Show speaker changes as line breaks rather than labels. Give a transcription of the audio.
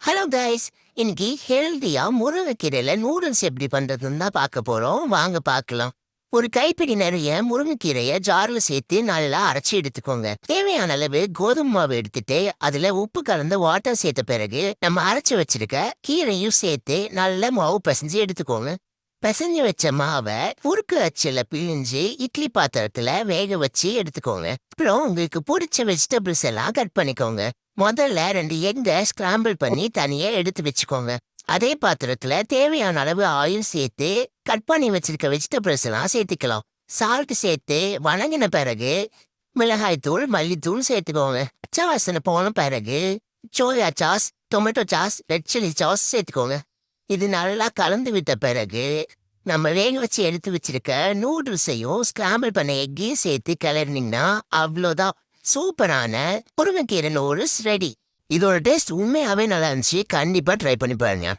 Hello guys. இன்னைக்கு ஹெல்தியா முருங்கைக்கீரையில noodles எப்படி பண்றதுன்னு தான் பார்க்க போறோம். வாங்க பார்க்கலாம். ஒரு கைப்பிடி நிறைய முருங்கைக்கீரைய ஜார்ல சேர்த்து நல்லா அரைச்சி எடுத்துக்கோங்க. தேவையான அளவு கோதுமை மாவு எடுத்துட்டு அதுல உப்பு கலந்த வாட்டர் சேர்த்த பிறகு நம்ம அரைச்சு வச்சிருக்க கீரையும் சேர்த்து நல்லா மாவு பிசைஞ்சு எடுத்துக்கோங்க. பிசைஞ்சு வச்ச மாவை குறுக்கு அச்சுல பிழிஞ்சு இட்லி பாத்திரத்துல வேக வச்சு எடுத்துக்கோங்க. அப்புறம் உங்களுக்கு பிடிச்ச வெஜிடபிள்ஸ் எல்லாம் கட் பண்ணிக்கோங்க. முதல்ல 2 எக்கை ஸ்கிராம்பிள் பண்ணி தனியா எடுத்து வச்சுக்கோங்க. அதே பாத்திரத்துல தேவையான அளவு ஆயில் சேர்த்து கட் பண்ணி வச்சிருக்க வெஜிடபிள்ஸ் எல்லாம் சேர்த்துக்கலாம். சால்ட் சேர்த்து வணங்கின பிறகு மிளகாய் தூள் மல்லித்தூள் சேர்த்துக்கோங்க. பச்சை வாசனை போன பிறகு soya sauce, tomato sauce, red chilli sauce சேர்த்துக்கோங்க. இது நல்லா கலந்து விட்ட பிறகு நம்ம வேக வச்சு எடுத்து வச்சிருக்க நூடுல்ஸையும் ஸ்கிராம்பிள் பண்ண எக்கையும் சேர்த்து கிளறினீங்கன்னா அவ்வளோதான். சூப்பரான முருங்கைக்கீரை நூடுல்ஸ் ரெடி. இதோட டேஸ்ட் உண்மையாவே நல்லா இருந்துச்சு. கண்டிப்பா ட்ரை பண்ணி பாருங்க.